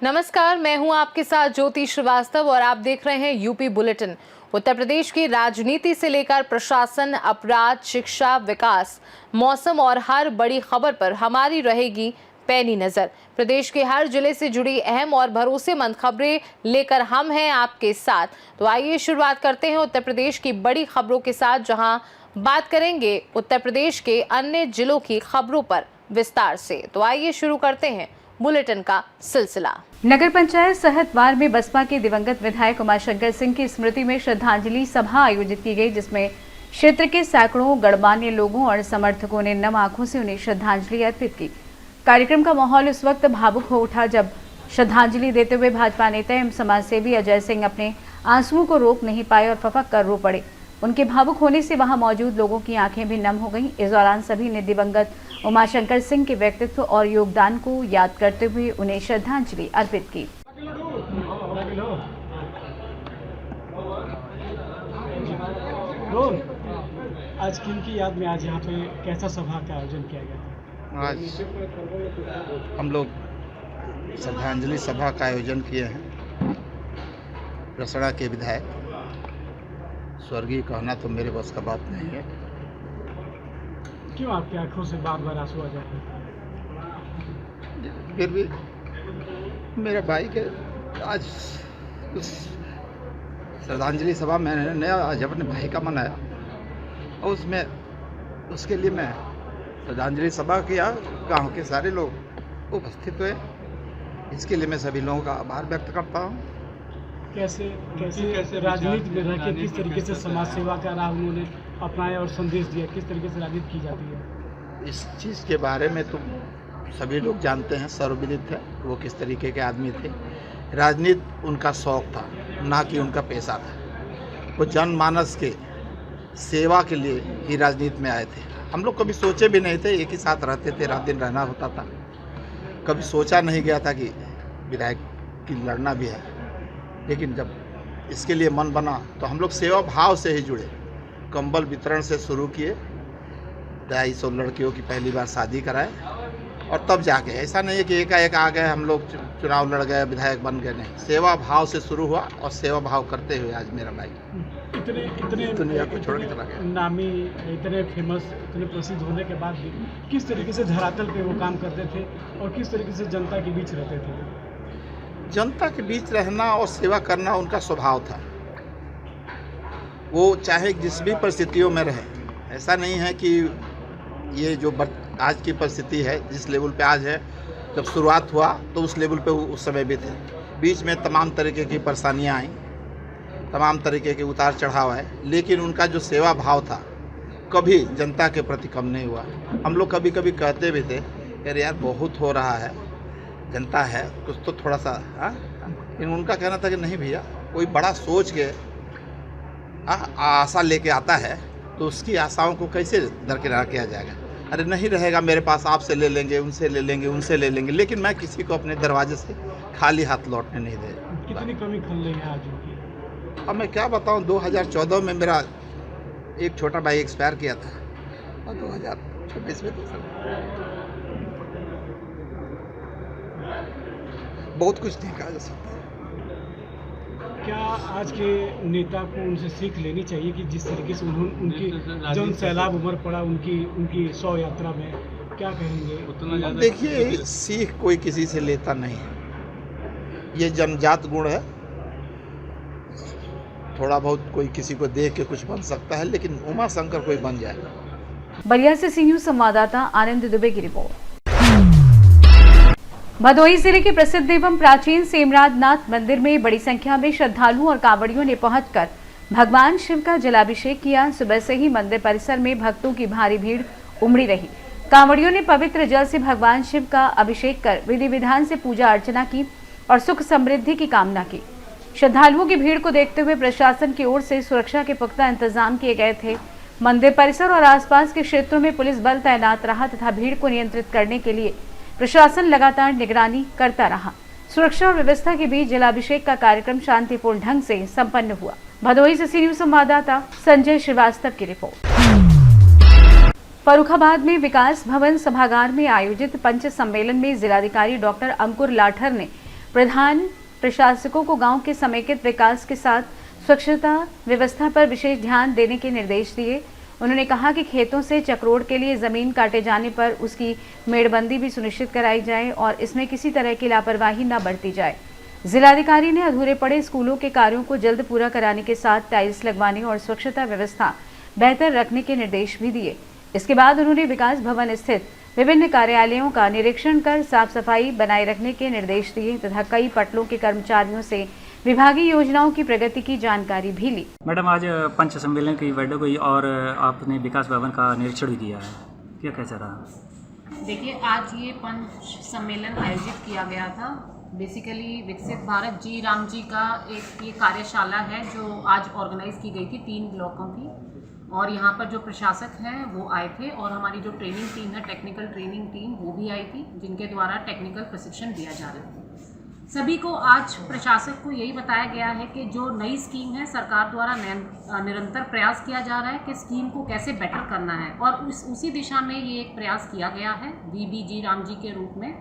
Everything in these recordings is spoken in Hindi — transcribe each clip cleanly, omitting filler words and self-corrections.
नमस्कार, मैं हूं आपके साथ ज्योति श्रीवास्तव और आप देख रहे हैं यूपी बुलेटिन। उत्तर प्रदेश की राजनीति से लेकर प्रशासन, अपराध, शिक्षा, विकास, मौसम और हर बड़ी खबर पर हमारी रहेगी पैनी नजर। प्रदेश के हर जिले से जुड़ी अहम और भरोसेमंद खबरें लेकर हम हैं आपके साथ। तो आइए शुरुआत करते हैं उत्तर प्रदेश की बड़ी खबरों के साथ, जहां बात करेंगे उत्तर प्रदेश के अन्य जिलों की खबरों पर विस्तार से। तो आइए शुरू करते हैं बुलेटिन का सिलसिला। नगर पंचायत सहतवार में बसपा के दिवंगत विधायक उमाशंकर सिंह की स्मृति में श्रद्धांजलि सभा आयोजित की गई, जिसमें क्षेत्र के सैकड़ों गणमान्य लोगों और समर्थकों ने नम आंखों से उन्हें श्रद्धांजलि अर्पित की। कार्यक्रम का माहौल उस वक्त भावुक हो उठा जब श्रद्धांजलि देते हुए भाजपा नेता एवं समाजसेवी अजय सिंह अपने आंसुओं को रोक नहीं पाए और फपक कर रो पड़े। उनके भावुक होने से वहां मौजूद लोगों की आंखें भी नम हो गईं। इस दौरान सभी ने दिवंगत उमाशंकर सिंह के व्यक्तित्व और योगदान को याद करते हुए उन्हें श्रद्धांजलि अर्पित की। आज किनकी याद में आज यहाँ पे कैसा सभा का आयोजन किया गया? आज हम लोग श्रद्धांजलि सभा का आयोजन किए हैं। रसड़ा के विधायक स्वर्गीय कहना तो मेरे बस का बात नहीं है। क्यों आपकी आंखों से बार बार आंसू आ जाते हैं? फिर भी मेरे भाई के आज उस श्रद्धांजलि सभा मैंने आज अपने भाई का मनाया और उसमें उसके लिए मैं श्रद्धांजलि सभा किया। गांव के सारे लोग उपस्थित हुए, इसके लिए मैं सभी लोगों का आभार व्यक्त करता हूँ। कैसे राजनीति में रह के किस तरीके से समाज सेवा का राह उन्होंने अपनाया और संदेश दिया, किस तरीके से राजनीति की जाती है? इस चीज़ के बारे में तो सभी लोग जानते हैं, सर्वविदित है वो किस तरीके के आदमी थे। राजनीति उनका शौक था, ना कि उनका पैसा था। वो जनमानस के सेवा के लिए ही राजनीति में आए थे। हम लोग कभी सोचे भी नहीं थे, एक ही साथ रहते थे, रात दिन रहना होता था। कभी सोचा नहीं गया था कि विधायक की लड़ना भी है, लेकिन जब इसके लिए मन बना तो हम लोग सेवा भाव से ही जुड़े। कंबल वितरण से शुरू किए, 250 लड़कियों की पहली बार शादी कराए और तब जाके, ऐसा नहीं है कि एकाएक आ गए हम लोग चुनाव लड़ गए विधायक बन गए, नहीं। सेवा भाव से शुरू हुआ और सेवा भाव करते हुए आज मेरा भाई इतने दुनिया को छोड़ के चला गया। नामी, इतने फेमस, इतने प्रसिद्ध होने के बाद भी किस तरीके से धरातल पे वो काम करते थे और किस तरीके से जनता के बीच रहते थे? जनता के बीच रहना और सेवा करना उनका स्वभाव था। वो चाहे जिस भी परिस्थितियों में रहे, ऐसा नहीं है कि ये जो आज की परिस्थिति है, जिस लेवल पे आज है, जब शुरुआत हुआ तो उस लेवल पे उस समय भी थे। बीच में तमाम तरीके की परेशानियां आई, तमाम तरीके के उतार चढ़ाव आए, लेकिन उनका जो सेवा भाव था कभी जनता के प्रति कम नहीं हुआ। हम लोग कभी कभी कहते भी थे यार यार बहुत हो रहा है, जनता है कुछ तो थोड़ा सा, लेकिन उनका कहना था कि नहीं भैया, कोई बड़ा सोच के आशा लेके आता है तो उसकी आशाओं को कैसे दरकिनार किया जाएगा। अरे नहीं रहेगा मेरे पास, आपसे ले लेंगे, उनसे ले लेंगे, उनसे ले लेंगे, लेकिन मैं किसी को अपने दरवाजे से खाली हाथ लौटने नहीं दे। कितनी कमी खल रही है आज उनकी? अब मैं क्या बताऊं, 2014 में मेरा एक छोटा भाई एक्सपायर किया था और 2026 में दूसरा। बहुत कुछ नहीं कहा जा सकता। क्या आज के नेता को उनसे सीख लेनी चाहिए कि जिस तरीके से उनकी जन सैलाब उमड़ पड़ा उनकी 100 यात्रा में, क्या कहेंगे? देखिए, सीख कोई किसी से लेता नहीं है, ये जन्मजात गुण है। थोड़ा बहुत कोई किसी को देख के कुछ बन सकता है, लेकिन उमाशंकर कोई बन जाए। बलिया से सीयू संवाददाता आनंद दुबे की रिपोर्ट। भदोही जिले के प्रसिद्ध एवं प्राचीन सेमराज नाथ मंदिर में बड़ी संख्या में श्रद्धालुओं और कांवड़ियों ने पहुंचकर भगवान शिव का जलाभिषेक किया। सुबह से ही मंदिर परिसर में भक्तों की भारी भीड़ उमड़ी रही। कांवड़ियों ने पवित्र जल से भगवान शिव का अभिषेक कर विधि विधान से पूजा अर्चना की और सुख समृद्धि की कामना की। श्रद्धालुओं की भीड़ को देखते हुए प्रशासन की ओर से सुरक्षा के पुख्ता इंतजाम किए गए थे। मंदिर परिसर और आसपास के क्षेत्रों में पुलिस बल तैनात रहा तथा भीड़ को नियंत्रित करने के लिए प्रशासन लगातार निगरानी करता रहा। सुरक्षा और व्यवस्था के बीच जलाभिषेक का कार्यक्रम शांतिपूर्ण ढंग से संपन्न हुआ। भदोही से सी न्यूज संवाददाता संजय श्रीवास्तव की रिपोर्ट। फर्रुखाबाद में विकास भवन सभागार में आयोजित पंच सम्मेलन में जिलाधिकारी डॉक्टर अंकुर लाठर ने प्रधान प्रशासकों को गांव के समेकित विकास के साथ स्वच्छता व्यवस्था पर विशेष ध्यान देने के निर्देश दिए। उन्होंने कहा कि खेतों से चक्रोड़ के लिए जमीन काटे जाने पर उसकी मेड़बंदी भी सुनिश्चित कराई जाए और इसमें किसी तरह की लापरवाही न बरती जाए। जिलाधिकारी ने अधूरे पड़े स्कूलों के कार्यों को जल्द पूरा कराने के साथ टाइल्स लगवाने और स्वच्छता व्यवस्था बेहतर रखने के निर्देश भी दिए। इसके बाद उन्होंने विकास भवन स्थित विभिन्न कार्यालयों का निरीक्षण कर साफ सफाई बनाए रखने के निर्देश दिए तथा कई पटलों के कर्मचारियों से विभागीय योजनाओं की प्रगति की जानकारी भी ली। मैडम, आज पंच सम्मेलन की बैठक हुई और आपने विकास भवन का निरीक्षण भी किया है, क्या कैसा रहा? देखिए, आज ये पंच सम्मेलन आयोजित किया गया था। बेसिकली विकसित भारत जी राम जी का एक ये कार्यशाला है जो आज ऑर्गेनाइज की गई थी 3 ब्लॉकों की, और यहाँ पर जो प्रशासक हैं वो आए थे और हमारी जो ट्रेनिंग टीम है, टेक्निकल ट्रेनिंग टीम, वो भी आई थी जिनके द्वारा टेक्निकल प्रशिक्षण दिया जा रहा है। सभी को आज प्रशासक को यही बताया गया है कि जो नई स्कीम है सरकार द्वारा निरंतर प्रयास किया जा रहा है कि स्कीम को कैसे बेटर करना है, और उसी दिशा में ये एक प्रयास किया गया है VBG राम जी के रूप में।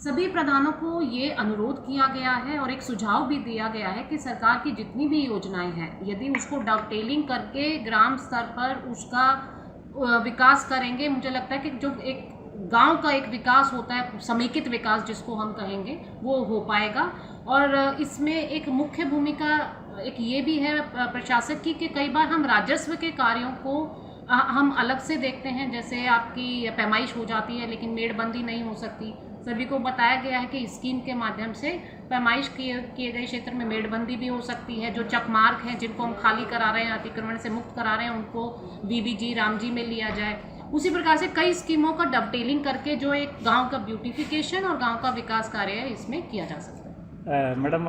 सभी प्रधानों को ये अनुरोध किया गया है और एक सुझाव भी दिया गया है कि सरकार की जितनी भी योजनाएं हैं यदि उसको डॉवटेलिंग करके ग्राम स्तर पर उसका विकास करेंगे, मुझे लगता है कि जो एक गांव का एक विकास होता है, समेकित विकास जिसको हम कहेंगे, वो हो पाएगा। और इसमें एक मुख्य भूमिका एक ये भी है प्रशासक की कि कई बार हम राजस्व के कार्यों को हम अलग से देखते हैं, जैसे आपकी पैमाइश हो जाती है लेकिन मेड़बंदी नहीं हो सकती। सभी को बताया गया है कि स्कीम के माध्यम से पैमाइश किए गए क्षेत्र में मेड़बंदी भी हो सकती है। जो चकमार्ग हैं जिनको हम खाली करा रहे हैं, अतिक्रमण से मुक्त करा रहे हैं, उनको VBG राम जी में लिया जाए। उसी प्रकार से कई स्कीमों का डबटेलिंग करके जो एक गांव का ब्यूटिफिकेशन और गांव का विकास कार्य है इसमें किया जा सकता है। मैडम,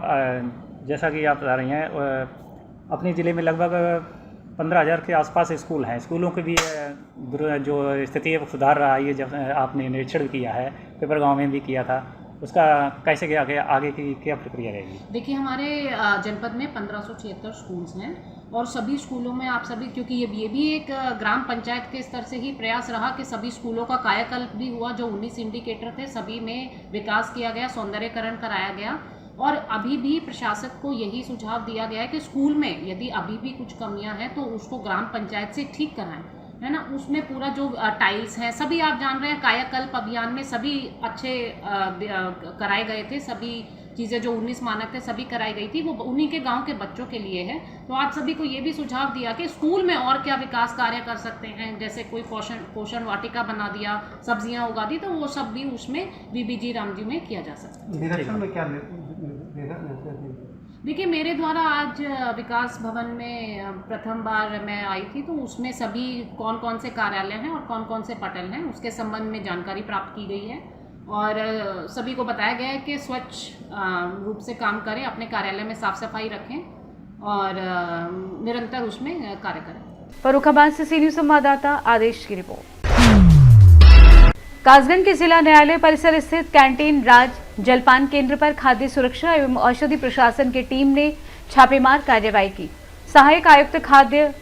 जैसा कि आप बता रही हैं, अपने ज़िले में लगभग 15,000 के आसपास स्कूल हैं। स्कूलों के भी जो स्थिति है वो सुधार रहा है। ये जब आपने निरीक्षण किया है, पेपर गांव में भी किया था, उसका कैसे क्या आगे की क्या प्रक्रिया रहेगी? देखिए, हमारे जनपद में 1576 स्कूल्स हैं और सभी स्कूलों में आप सभी, क्योंकि ये भी एक ग्राम पंचायत के स्तर से ही प्रयास रहा कि सभी स्कूलों का कायाकल्प भी हुआ। जो 19 इंडिकेटर थे सभी में विकास किया गया, सौंदर्यकरण कराया गया। और अभी भी प्रशासक को यही सुझाव दिया गया है कि स्कूल में यदि अभी भी कुछ कमियां हैं तो उसको ग्राम पंचायत से ठीक कराएं, है ना। उसमें पूरा जो टाइल्स हैं, सभी आप जान रहे हैं कायाकल्प अभियान में सभी अच्छे कराए गए थे। सभी चीज़ें जो 19 मानक थे सभी कराई गई थी, वो उन्हीं के गांव के बच्चों के लिए है। तो आप सभी को ये भी सुझाव दिया कि स्कूल में और क्या विकास कार्य कर सकते हैं, जैसे कोई पोषण वाटिका बना दिया, सब्जियां उगा दी, तो वो सब भी उसमें VBG राम जी में किया जा सकता है। निरीक्षण में क्या देखिए, मेरे द्वारा आज विकास भवन में प्रथम बार मैं आई थी, तो उसमें सभी कौन कौन से कार्यालय हैं और कौन कौन से पटल हैं उसके संबंध में जानकारी प्राप्त की गई है और सभी को बताया गया है कि स्वच्छ रूप से काम करें, अपने कार्यालय में साफ सफाई रखें और निरंतर उसमें कार्य करें। फर्रुखाबाद से सी न्यूज संवाददाता आदेश की रिपोर्ट। कासगंज के जिला न्यायालय परिसर स्थित कैंटीन राज जलपान केंद्र पर खाद्य सुरक्षा एवं औषधि प्रशासन की टीम ने छापेमार कार्रवाई की। सहायक आयुक्त खाद्य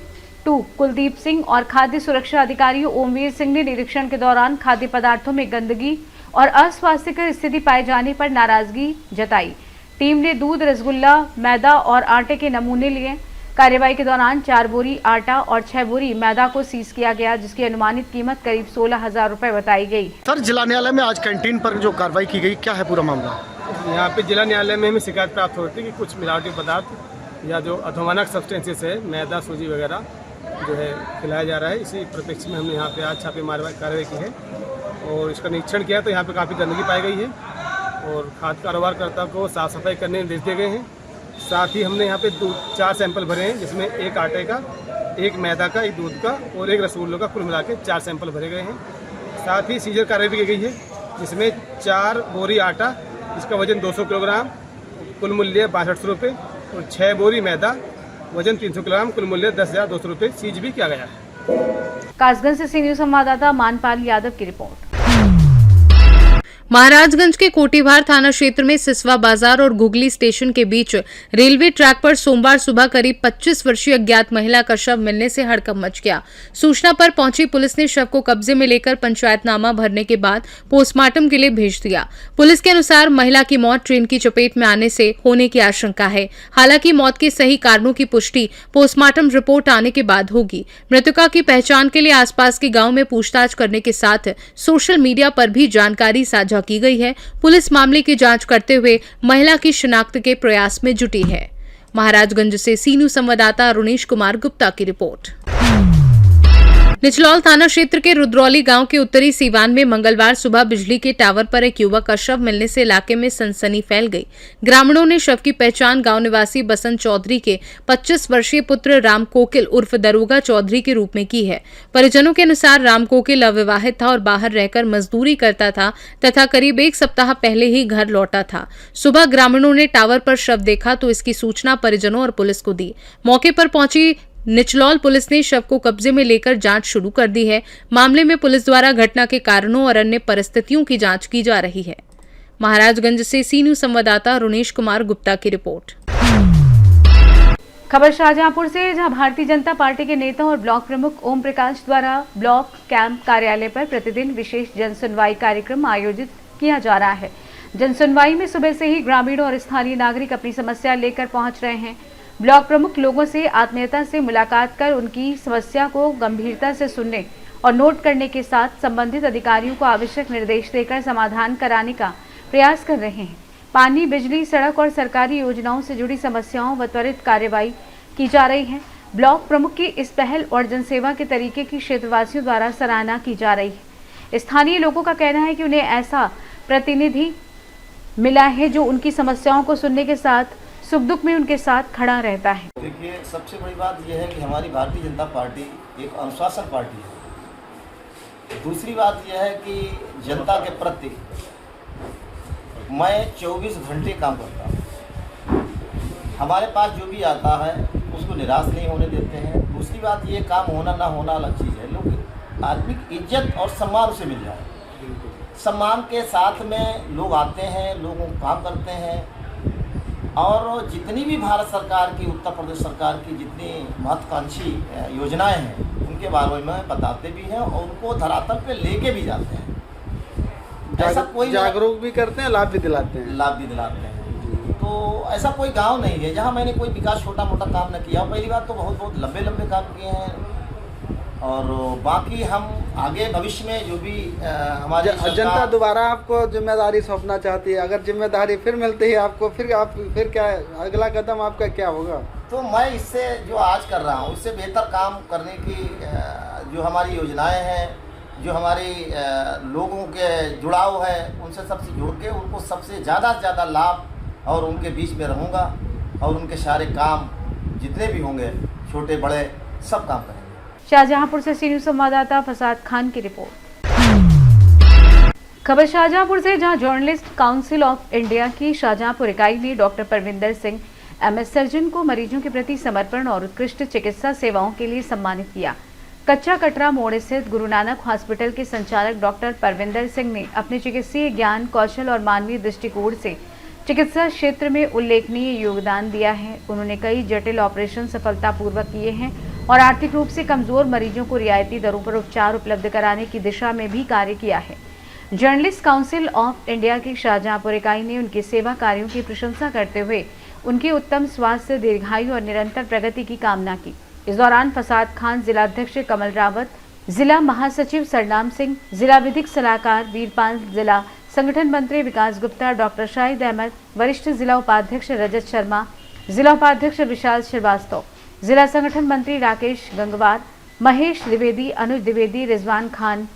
2 कुलदीप सिंह और खाद्य सुरक्षा अधिकारी ओमवीर सिंह ने निरीक्षण के दौरान खाद्य पदार्थों में गंदगी और अस्वास्थ्यकर स्थिति पाए जाने पर नाराजगी जताई। टीम ने दूध, रसगुल्ला, मैदा और आटे के नमूने लिए। कार्रवाई के दौरान 4 बोरी आटा और 6 बोरी मैदा को सीज किया गया, जिसकी अनुमानित कीमत करीब 16,000 रुपए बताई गई। सर, जिला न्यायालय में आज कैंटीन पर जो कार्रवाई की गई, क्या है पूरा मामला? यहाँ पे जिला न्यायालय में हमें शिकायत प्राप्त होती है कि कुछ मिलावटी पदार्थ या जो अधोमानक सब्सटेंसेस है, मैदा, सूजी वगैरह जो है खिलाया जा रहा है। इसी परिप्रेक्ष्य में हमने यहाँ पे आज छापेमारी कार्रवाई की है और इसका निरीक्षण किया तो यहाँ पे काफ़ी गंदगी पाई गई है और खाद्य कारोबारकर्ता को साफ सफाई करने के निर्देश दिए गए हैं। साथ ही हमने यहाँ पे 4 सैंपल भरे हैं, जिसमें एक आटे का, एक मैदा का, एक दूध का और एक रसगुल्लों का, कुल मिला के 4 सैंपल भरे गए हैं। साथ ही सीजर कार्रवाई भी की गई है, जिसमें 4 बोरी आटा जिसका वजन 200 किलोग्राम, कुल मूल्य 6200 रुपये और 6 बोरी मैदा वजन 300 किलोग्राम, कुल मूल्य 10,200 रुपये सीज भी किया गया है। कासगंज से सी न्यूज संवाददाता मानपाल यादव की रिपोर्ट। महाराजगंज के कोटीवार थाना क्षेत्र में सिसवा बाजार और घुगली स्टेशन के बीच रेलवे ट्रैक पर सोमवार सुबह करीब 25 वर्षीय अज्ञात महिला का शव मिलने से हड़कंप मच गया। सूचना पर पहुंची पुलिस ने शव को कब्जे में लेकर पंचायतनामा भरने के बाद पोस्टमार्टम के लिए भेज दिया। पुलिस के अनुसार महिला की मौत ट्रेन की चपेट में आने से होने की आशंका है। हालांकि मौत के सही कारणों की पुष्टि पोस्टमार्टम रिपोर्ट आने के बाद होगी। मृतका की पहचान के लिए आसपास के गाँव में पूछताछ करने के साथ सोशल मीडिया पर भी जानकारी साझा की गई है। पुलिस मामले की जांच करते हुए महिला की शिनाख्त के प्रयास में जुटी है। महाराजगंज से सीनू संवाददाता अरुणेश कुमार गुप्ता की रिपोर्ट। निचलौल थाना क्षेत्र के रुद्रौली गांव के उत्तरी सीवान में मंगलवार सुबह बिजली के टावर पर एक युवक का शव मिलने से इलाके में सनसनी फैल गई। ग्रामीणों ने शव की पहचान गांव निवासी बसंत चौधरी के 25 वर्षीय पुत्र राम कोकिल उर्फ दरोगा चौधरी के रूप में की है। परिजनों के अनुसार राम कोकिल अविवाहित था और बाहर रहकर मजदूरी करता था तथा करीब एक सप्ताह पहले ही घर लौटा था। सुबह ग्रामीणों ने टावर पर शव देखा तो इसकी सूचना परिजनों और पुलिस को दी। मौके पर पहुंची निचलौल पुलिस ने शव को कब्जे में लेकर जांच शुरू कर दी है। मामले में पुलिस द्वारा घटना के कारणों और अन्य परिस्थितियों की जांच की जा रही है। महाराजगंज से सीनू संवाददाता अरुणेश कुमार गुप्ता की रिपोर्ट। खबर शाहजहांपुर से, जहां भारतीय जनता पार्टी के नेता और ब्लॉक प्रमुख ओम प्रकाश द्वारा ब्लॉक कैंप कार्यालय पर प्रतिदिन विशेष जनसुनवाई कार्यक्रम आयोजित किया जा रहा है। जनसुनवाई में सुबह से ही ग्रामीण और स्थानीय नागरिक अपनी समस्या लेकर पहुंच रहे हैं। ब्लॉक प्रमुख लोगों से आत्मीयता से मुलाकात कर उनकी समस्या को गंभीरता से सुनने और नोट करने के साथ संबंधित अधिकारियों को आवश्यक निर्देश देकर समाधान कराने का प्रयास कर रहे हैं। पानी, बिजली, सड़क और सरकारी योजनाओं से जुड़ी समस्याओं व त्वरित कार्रवाई की जा रही है। ब्लॉक प्रमुख की इस पहल और जनसेवा के तरीके की क्षेत्रवासियों द्वारा सराहना की जा रही है। स्थानीय लोगों का कहना है कि उन्हें ऐसा प्रतिनिधि मिला है जो उनकी समस्याओं को सुनने के साथ सुख दुख में उनके साथ खड़ा रहता है। देखिए, सबसे बड़ी बात यह है कि हमारी भारतीय जनता पार्टी एक अनुशासन पार्टी है। दूसरी बात यह है कि जनता के प्रति मैं 24 घंटे काम करता हूँ। हमारे पास जो भी आता है उसको निराश नहीं होने देते हैं। दूसरी बात ये, काम होना ना होना अलग चीज़ है, लोग आदमी की इज्जत और सम्मान उसे मिल जाए। सम्मान के साथ में लोग आते हैं, लोगों को काम करते हैं और जितनी भी भारत सरकार की, उत्तर प्रदेश सरकार की जितनी महत्वाकांक्षी योजनाएं हैं उनके बारे में बताते भी हैं और उनको धरातल पे लेके भी जाते हैं। ऐसा कोई जागरूक भी करते हैं, लाभ भी दिलाते हैं। तो ऐसा कोई गांव नहीं है जहां मैंने कोई विकास छोटा मोटा काम न किया। पहली बात तो बहुत लंबे काम किए हैं और बाकी हम आगे भविष्य में जो भी हमारी जनता दोबारा आपको जिम्मेदारी सौंपना चाहती है। अगर जिम्मेदारी फिर मिलती है आपको, फिर क्या अगला कदम आपका क्या होगा? तो मैं इससे जो आज कर रहा हूँ इससे बेहतर काम करने की जो हमारी योजनाएं हैं, जो हमारी लोगों के जुड़ाव है, उनसे सबसे जुड़ के उनको सबसे ज़्यादा से ज़्यादा लाभ और उनके बीच में रहूँगा और उनके सारे काम जितने भी होंगे छोटे बड़े सब काम करेंगे। शाहजहांपुर से सीनियर संवाददाता फसाद खान की रिपोर्ट। खबर शाहजहांपुर से, जहां जर्नलिस्ट काउंसिल ऑफ इंडिया की शाहजहांपुर इकाई ने doctor Parvinder Singh MS surgeon को मरीजों के प्रति समर्पण और उत्कृष्ट चिकित्सा सेवाओं के लिए सम्मानित किया। कच्चा कटरा मोड़ स्थित गुरु नानक हॉस्पिटल के संचालक डॉक्टर परविंदर सिंह ने अपने चिकित्सीय ज्ञान, कौशल और मानवीय दृष्टिकोण से चिकित्सा क्षेत्र में उल्लेखनीय योगदान दिया है। उन्होंने कई जटिल ऑपरेशन सफलतापूर्वक किए हैं और आर्थिक रूप से कमजोर मरीजों को रियायती दरों पर उपचार उपलब्ध कराने की दिशा में भी कार्य किया है। जर्नलिस्ट काउंसिल ऑफ इंडिया की शाहजहांपुर इकाई ने उनके सेवा कार्यों की प्रशंसा करते हुए उनके उत्तम स्वास्थ्य, दीर्घायु और निरंतर प्रगति की कामना की। इस दौरान फसाद खान, जिलाध्यक्ष कमल रावत, जिला महासचिव सरनाम सिंह, जिला विधिक सलाहकार वीरपाल, जिला संगठन मंत्री विकास गुप्ता, डॉक्टर शाहिद अहमद, वरिष्ठ जिला उपाध्यक्ष रजत शर्मा, जिला उपाध्यक्ष विशाल श्रीवास्तव, जिला संगठन मंत्री राकेश गंगवार, महेश द्विवेदी, अनुज द्विवेदी, रिजवान खान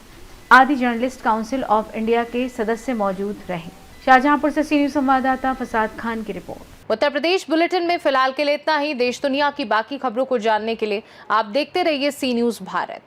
आदि जर्नलिस्ट काउंसिल ऑफ इंडिया के सदस्य मौजूद रहे। शाहजहांपुर से सीनियर संवाददाता फसाद खान की रिपोर्ट। उत्तर प्रदेश बुलेटिन में फिलहाल के लिए इतना ही। देश दुनिया की बाकी खबरों को जानने के लिए आप देखते रहिए सी न्यूज़ भारत।